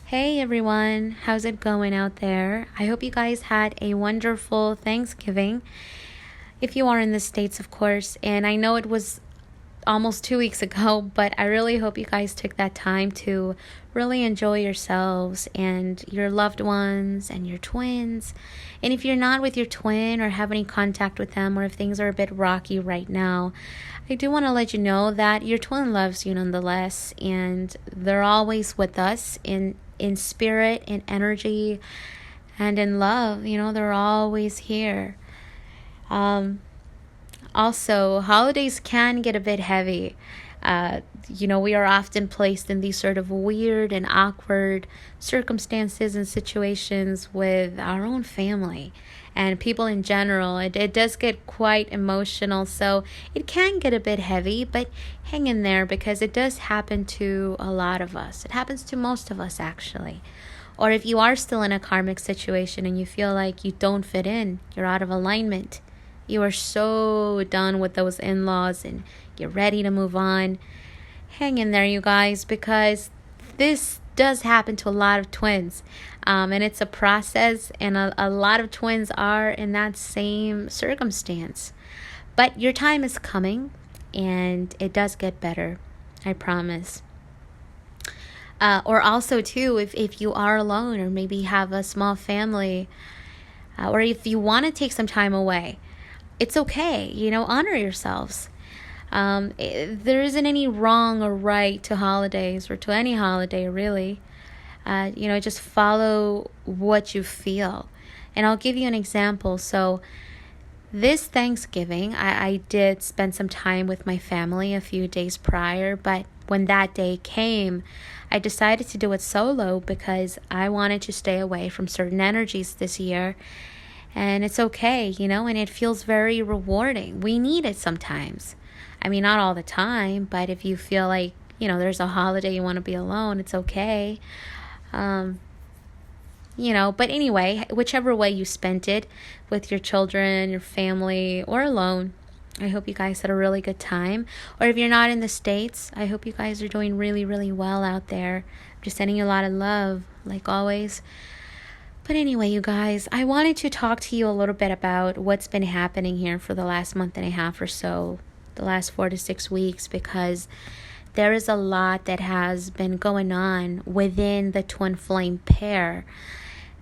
Hey everyone, how's it going out there? I hope you guys had a wonderful Thanksgiving. If you are in the States, of course, and I know it was almost 2 weeks ago, but I really hope you guys took that time to really enjoy yourselves and your loved ones and your twins. And if you're not with your twin or have any contact with them, or if things are a bit rocky right now, I do want to let you know that your twin loves you nonetheless, and they're always with us in spirit, in energy, and in love. They're always here. Also, holidays can get a bit heavy. We are often placed in these sort of weird and awkward circumstances and situations with our own family and people in general. It does get quite emotional, so it can get a bit heavy, but hang in there because it does happen to a lot of us. It happens to most of us, actually. Or if you are still in a karmic situation and you feel like you don't fit in, you're out of alignment, you are so done with those in-laws and you're ready to move on, hang in there, you guys, because this does happen to a lot of twins. And it's a process, and a lot of twins are in that same circumstance. But your time is coming, and it does get better, I promise. Or also, too, if you are alone or maybe have a small family, or if you want to take some time away, it's okay. Honor yourselves. There isn't any wrong or right to holidays or to any holiday, really. Just follow what you feel. And I'll give you an example. So this Thanksgiving, I did spend some time with my family a few days prior, but when that day came, I decided to do it solo because I wanted to stay away from certain energies this year. And it's okay, and it feels very rewarding. We need it sometimes. I mean, not all the time, but if you feel like, there's a holiday you want to be alone, it's okay. But anyway, whichever way you spent it, with your children, your family, or alone, I hope you guys had a really good time. Or if you're not in the States, I hope you guys are doing really, really well out there. I'm just sending you a lot of love, like always. But anyway, you guys, I wanted to talk to you a little bit about what's been happening here for the last month and a half or so, the last 4 to 6 weeks, because there is a lot that has been going on within the twin flame pair.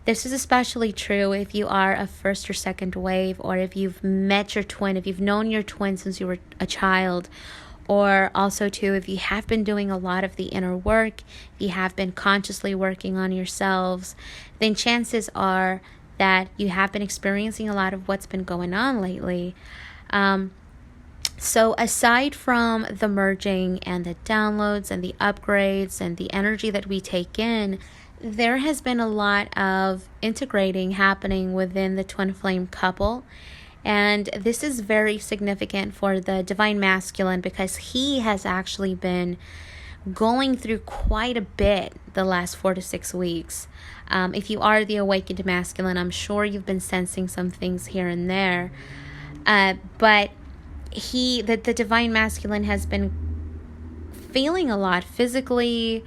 This is especially true if you are a first or second wave, or if you've met your twin, if you've known your twin since you were a child, or also too, if you have been doing a lot of the inner work, if you have been consciously working on yourselves, then chances are that you have been experiencing a lot of what's been going on lately. So aside from the merging and the downloads and the upgrades and the energy that we take in, there has been a lot of integrating happening within the twin flame couple. And this is very significant for the divine masculine because he has actually been going through quite a bit the last 4 to 6 weeks. If you are the awakened masculine, I'm sure you've been sensing some things here and there. But the divine masculine has been feeling a lot physically,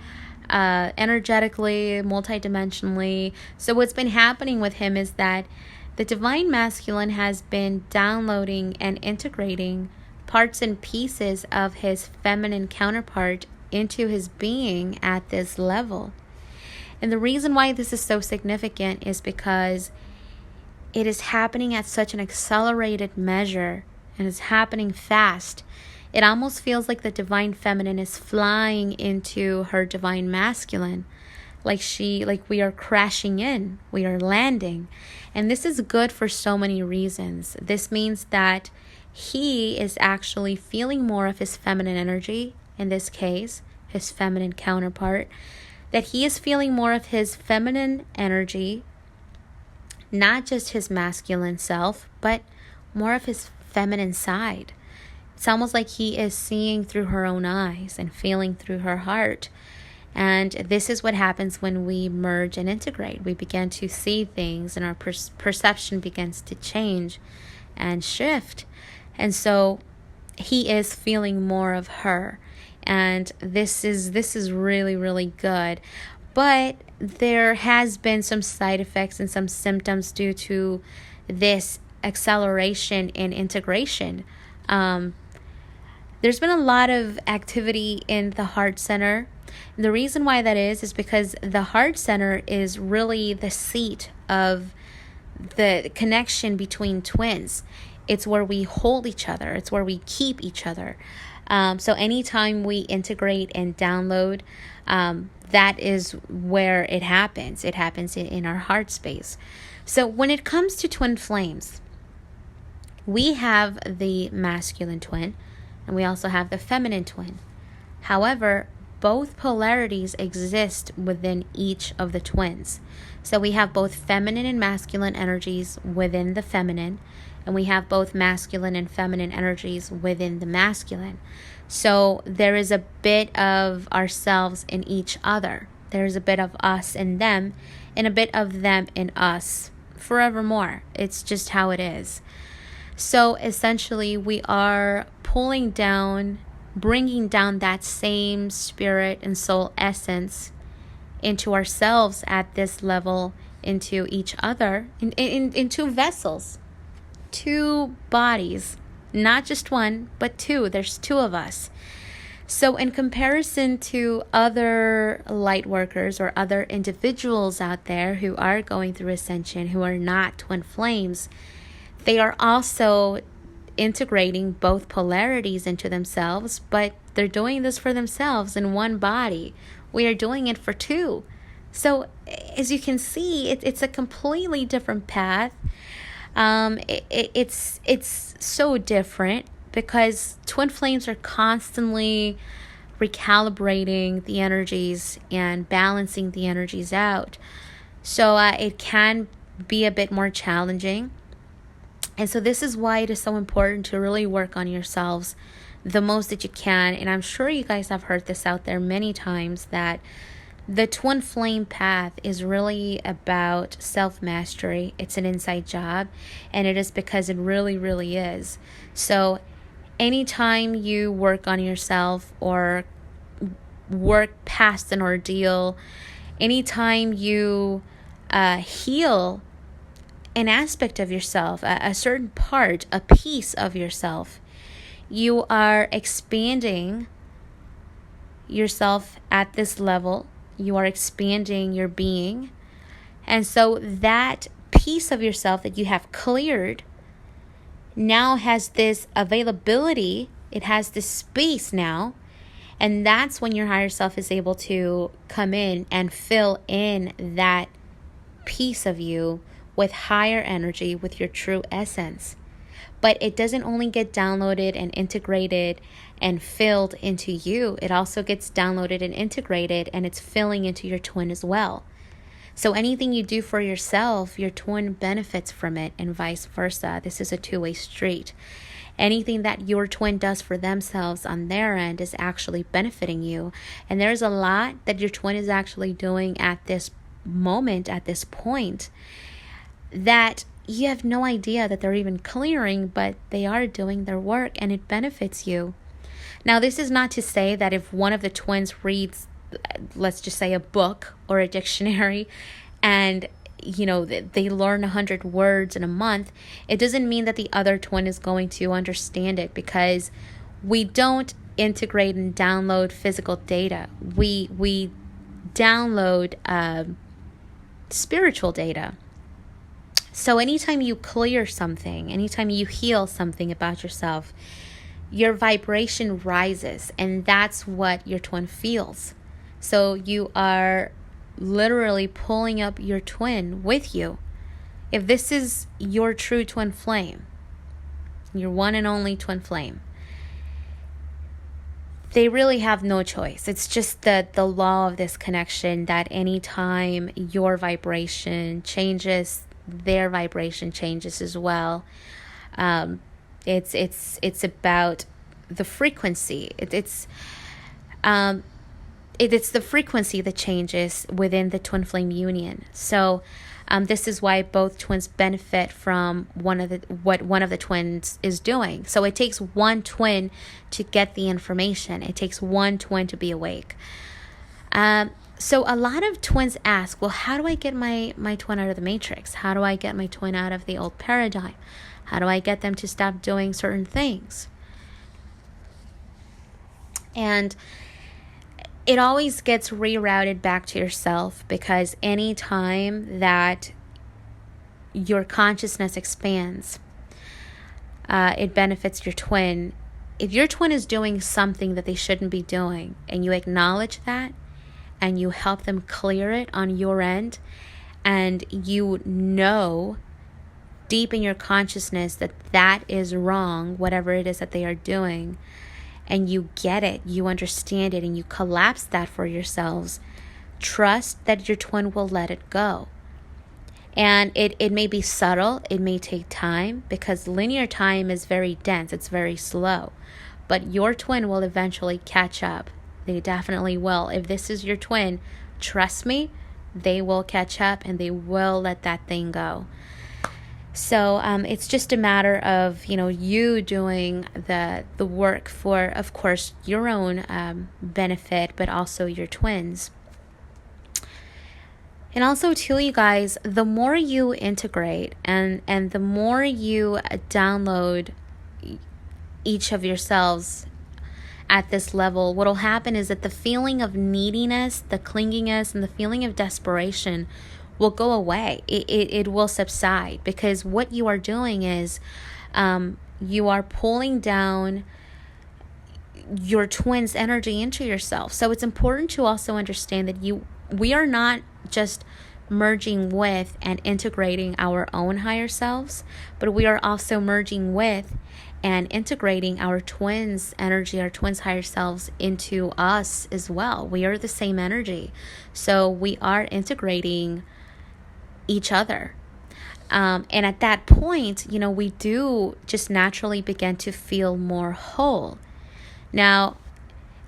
energetically, multidimensionally. So what's been happening with him is that the divine masculine has been downloading and integrating parts and pieces of his feminine counterpart into his being at this level. And the reason why this is so significant is because it is happening at such an accelerated measure and it's happening fast. It almost feels like the divine feminine is flying into her divine masculine. Like we are crashing in, we are landing. And this is good for so many reasons. This means that he is actually feeling more of his feminine energy, in this case, his feminine counterpart, that he is feeling more of his feminine energy, not just his masculine self, but more of his feminine side. It's almost like he is seeing through her own eyes and feeling through her heart. And this is what happens when we merge and integrate. We begin to see things and our perception begins to change and shift. And so he is feeling more of her. And this is really, really good. But there has been some side effects and some symptoms due to this acceleration in integration. There's been a lot of activity in the heart center. And the reason why that is because the heart center is really the seat of the connection between twins. It's where we hold each other. It's where we keep each other. So anytime we integrate and download, that is where it happens. It happens in our heart space. So when it comes to twin flames, we have the masculine twin and we also have the feminine twin. However, both polarities exist within each of the twins. So we have both feminine and masculine energies within the feminine, and we have both masculine and feminine energies within the masculine. So there is a bit of ourselves in each other. There is a bit of us in them, and a bit of them in us forevermore. It's just how it is. So essentially, we are pulling down, bringing down that same spirit and soul essence into ourselves at this level, into each other, in two vessels, two bodies, not just one, but two. There's two of us. So in comparison to other light workers or other individuals out there who are going through ascension, who are not twin flames, they are also integrating both polarities into themselves, but they're doing this for themselves in one body. We are doing it for two. So as you can see, it's a completely different path. It's so different because twin flames are constantly recalibrating the energies and balancing the energies out. So it can be a bit more challenging. And so this is why it is so important to really work on yourselves the most that you can. And I'm sure you guys have heard this out there many times, that the twin flame path is really about self-mastery. It's an inside job, and it is because it really, really is. So anytime you work on yourself or work past an ordeal, anytime you heal an aspect of yourself, a certain part, a piece of yourself, you are expanding yourself at this level. You are expanding your being. And so that piece of yourself that you have cleared now has this availability. It has this space now. And that's when your higher self is able to come in and fill in that piece of you with higher energy, with your true essence. But it doesn't only get downloaded and integrated and filled into you. It also gets downloaded and integrated, and it's filling into your twin as well. So anything you do for yourself, your twin benefits from it, and vice versa. This is a two-way street. Anything that your twin does for themselves on their end is actually benefiting you. And there's a lot that your twin is actually doing at this moment, at this point, that you have no idea that they're even clearing, but they are doing their work and it benefits you. Now, this is not to say that if one of the twins reads, let's just say, a book or a dictionary, and they learn 100 words in a month, it doesn't mean that the other twin is going to understand it, because we don't integrate and download physical data. We download spiritual data. So anytime you clear something, anytime you heal something about yourself, your vibration rises, and that's what your twin feels. So you are literally pulling up your twin with you. If this is your true twin flame, your one and only twin flame, they really have no choice. It's just the law of this connection, that anytime your vibration changes, their vibration changes as well. It's about the frequency. It's the frequency that changes within the twin flame union. So this is why both twins benefit from what one of the twins is doing. So it takes one twin to get the information. It takes one twin to be awake. So a lot of twins ask, well, how do I get my twin out of the matrix? How do I get my twin out of the old paradigm? How do I get them to stop doing certain things? And it always gets rerouted back to yourself, because any time that your consciousness expands, it benefits your twin. If your twin is doing something that they shouldn't be doing, and you acknowledge that, and you help them clear it on your end, and you know deep in your consciousness that that is wrong, whatever it is that they are doing, and you get it, you understand it, and you collapse that for yourselves, trust that your twin will let it go. And it may be subtle, it may take time, because linear time is very dense, it's very slow. But your twin will eventually catch up. They definitely will. If this is your twin, trust me, they will catch up and they will let that thing go. So it's just a matter of, you doing the work for, of course, your own benefit, but also your twins. And also, too, you guys, the more you integrate and the more you download each of yourselves at this level, what will happen is that the feeling of neediness, the clinginess, and the feeling of desperation will go away. It will subside, because what you are doing is you are pulling down your twin's energy into yourself. So it's important to also understand that we are not just merging with and integrating our own higher selves, but we are also merging with and integrating our twins' energy, our twins' higher selves into us as well. We are the same energy. So we are integrating each other. And at that point, we do just naturally begin to feel more whole. Now,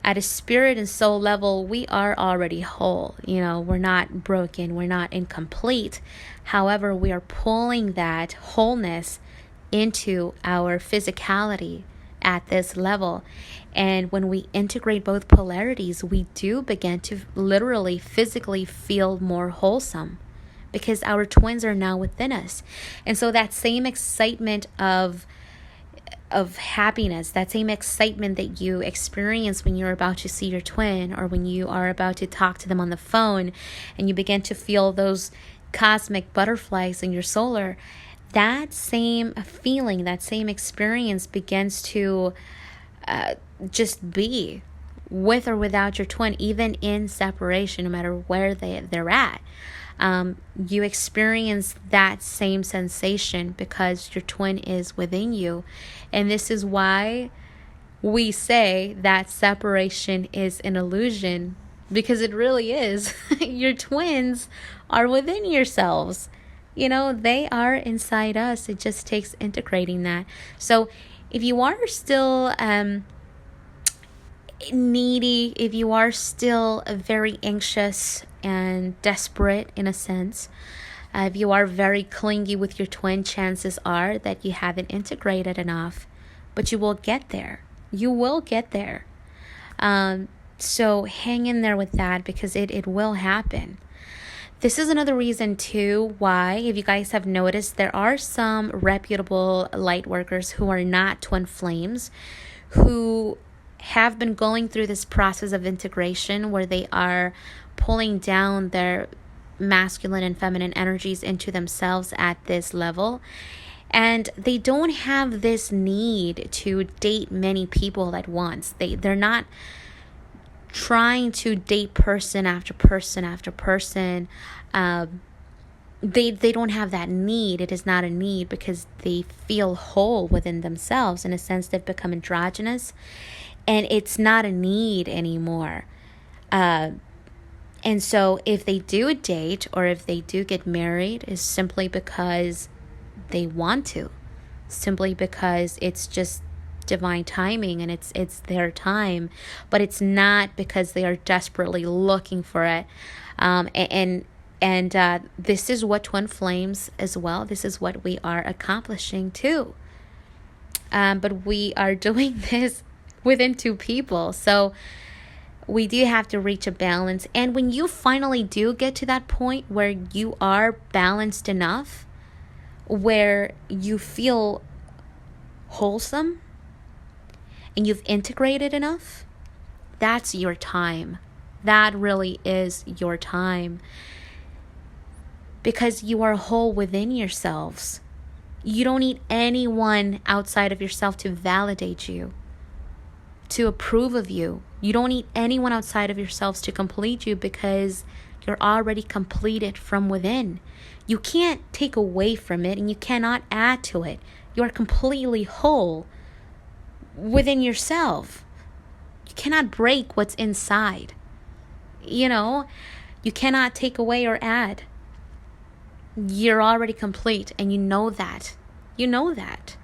at a spirit and soul level, we are already whole. We're not broken, we're not incomplete. However, we are pulling that wholeness into our physicality at this level. And when we integrate both polarities, we do begin to literally physically feel more wholesome, because our twins are now within us. And so that same excitement of happiness, that same excitement that you experience when you're about to see your twin, or when you are about to talk to them on the phone and you begin to feel those cosmic butterflies in your solar, that same feeling, that same experience begins to just be with or without your twin, even in separation, no matter where they're at. You experience that same sensation because your twin is within you. And this is why we say that separation is an illusion, because it really is. Your twins are within yourselves. They are inside us. It just takes integrating that. So if you are still needy, if you are still very anxious and desperate in a sense, if you are very clingy with your twin, chances are that you haven't integrated enough. But you will get there. You will get there. So hang in there with that, because it will happen. This is another reason too why, if you guys have noticed, there are some reputable light workers who are not twin flames, who have been going through this process of integration where they are pulling down their masculine and feminine energies into themselves at this level. And they don't have this need to date many people at once. They're not trying to date person after person after person. They don't have that need. It is not a need, because they feel whole within themselves. In a sense, they've become androgynous, and it's not a need anymore. And so if they do date, or if they do get married, it's simply because they want to, simply because it's just divine timing and it's their time, but it's not because they are desperately looking for it. And this is what twin flames as well, this is what we are accomplishing too. But we are doing this within two people. So We do have to reach a balance. And when you finally do get to that point where you are balanced enough, where you feel wholesome and you've integrated enough, that's your time. That really is your time. Because you are whole within yourselves. You don't need anyone outside of yourself to validate you, to approve of you. You don't need anyone outside of yourselves to complete you, because you're already completed from within. You can't take away from it, and you cannot add to it. You are completely whole within yourself. You cannot break what's inside. You cannot take away or add. You're already complete, and you know that. You know that.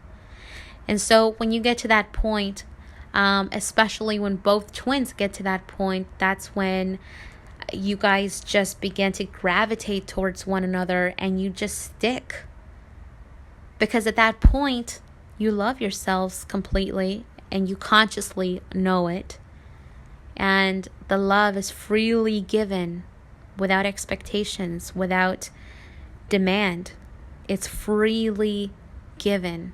And so when you get to that point, especially when both twins get to that point, that's when you guys just begin to gravitate towards one another, and you just stick. Because at that point, you love yourselves completely, and you consciously know it. And the love is freely given, without expectations, without demand. It's freely given.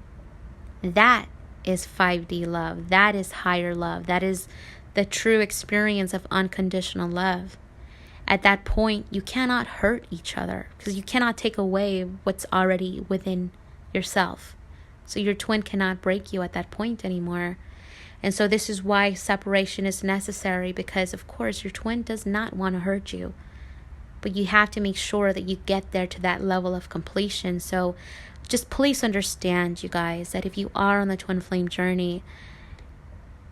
That is 5D love. That is higher love. That is the true experience of unconditional love. At that point, you cannot hurt each other, because you cannot take away what's already within yourself. So your twin cannot break you at that point anymore. And so this is why separation is necessary, because of course your twin does not want to hurt you. But you have to make sure that you get there to that level of completion. So just please understand, you guys, that if you are on the twin flame journey,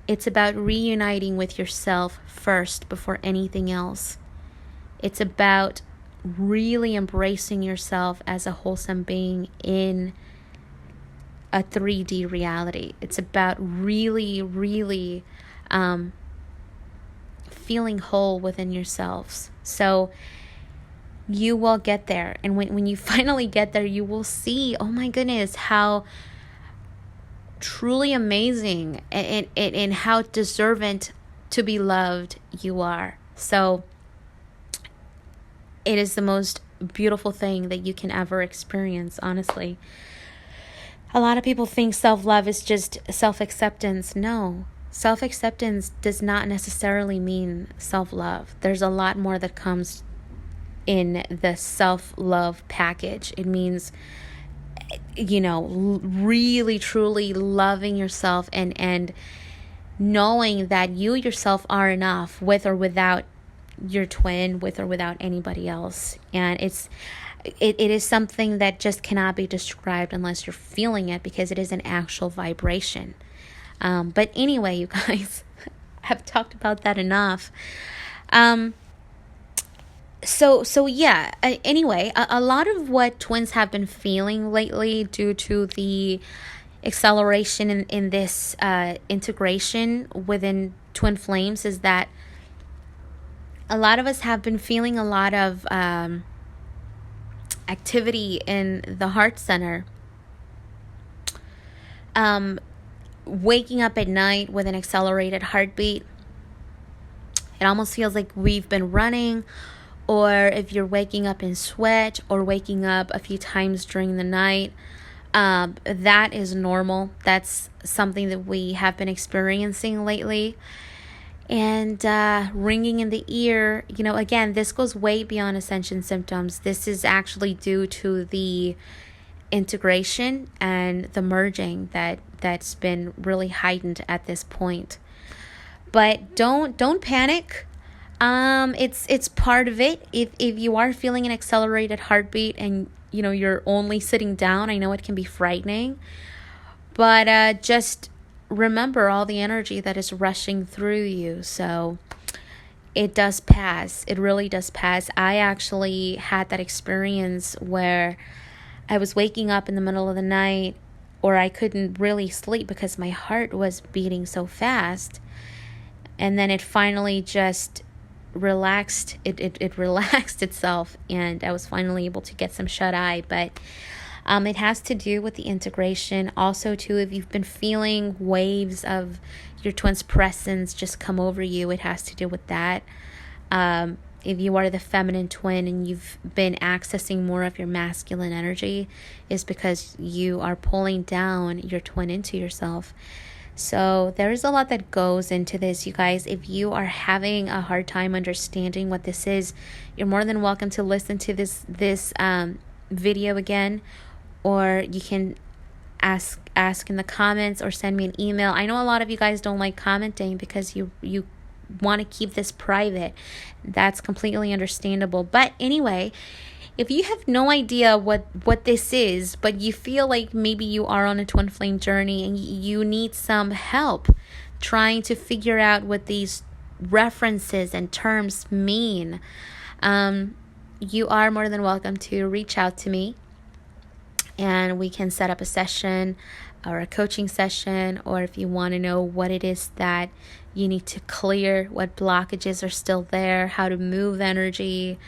it's about reuniting with yourself first before anything else. It's about really embracing yourself as a wholesome being in a 3D reality. It's about really, really feeling whole within yourselves. So you will get there. And when you finally get there, you will see, oh my goodness, how truly amazing and how deserving to be loved you are. So it is the most beautiful thing that you can ever experience, honestly. A lot of people think self-love is just self-acceptance. No, self-acceptance does not necessarily mean self-love. There's a lot more that comes in the self-love package. It means, really, truly loving yourself and knowing that you yourself are enough, with or without your twin, with or without anybody else. And it is something that just cannot be described unless you're feeling it, because it is an actual vibration. But anyway, you guys, I've talked about that enough. So yeah, anyway, a lot of what twins have been feeling lately, due to the acceleration in this integration within twin flames, is that a lot of us have been feeling a lot of activity in the heart center. Waking up at night with an accelerated heartbeat. It almost feels like we've been running. Or if you're waking up in sweat, or waking up a few times during the night, that is normal. That's something that we have been experiencing lately. And ringing in the ear, again, this goes way beyond ascension symptoms. This is actually due to the integration and the merging that's been really heightened at this point. But don't panic. It's part of it. If you are feeling an accelerated heartbeat and you're only sitting down, I know it can be frightening, but just remember all the energy that is rushing through you. So it does pass. It really does pass. I actually had that experience where I was waking up in the middle of the night, or I couldn't really sleep because my heart was beating so fast. And then it finally just relaxed. It relaxed itself, and I was finally able to get some shut eye. But It has to do with the integration. Also, too, if you've been feeling waves of your twin's presence just come over you, it has to do with that. If you are the feminine twin and you've been accessing more of your masculine energy, is because you are pulling down your twin into yourself. So there's a lot that goes into this, you guys. If you are having a hard time understanding what this is, you're more than welcome to listen to this video again, or you can ask in the comments or send me an email. I know a lot of you guys don't like commenting because you want to keep this private. That's completely understandable. But anyway, if you have no idea what this is, but you feel like maybe you are on a twin flame journey and you need some help trying to figure out what these references and terms mean, you are more than welcome to reach out to me, and we can set up a session or a coaching session, or if you want to know what it is that you need to clear, what blockages are still there, how to move energy.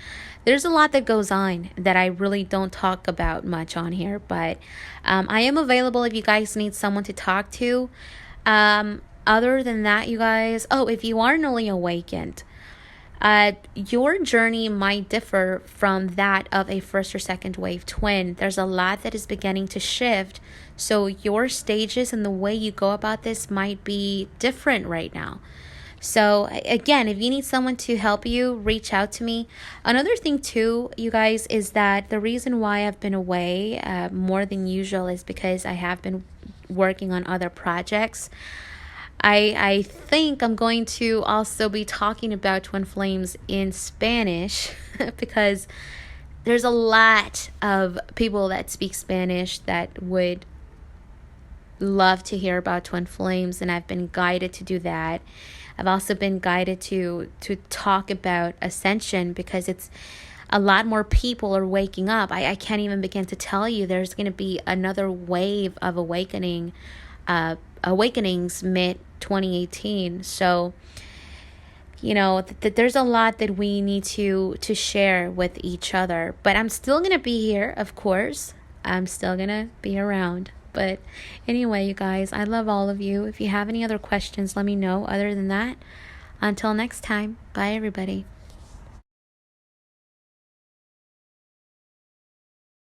There's a lot that goes on that I really don't talk about much on here, but I am available if you guys need someone to talk to. Other than that, you guys, if you are newly awakened, your journey might differ from that of a first or second wave twin. There's a lot that is beginning to shift. So your stages and the way you go about this might be different right now. So again, if you need someone to help you, reach out to me. Another thing too, you guys, is that the reason why I've been away more than usual is because I have been working on other projects. I think I'm going to also be talking about twin flames in Spanish because there's a lot of people that speak Spanish that would love to hear about twin flames, and I've been guided to do that. I've also been guided to talk about ascension because it's a lot more people are waking up. I can't even begin to tell you. There's going to be another wave of awakenings mid 2018. So there's a lot that we need to share with each other, but I'm still going to be here, of course. I'm still going to be around. But anyway, you guys, I love all of you. If you have any other questions, let me know. Other than that, until next time, bye everybody.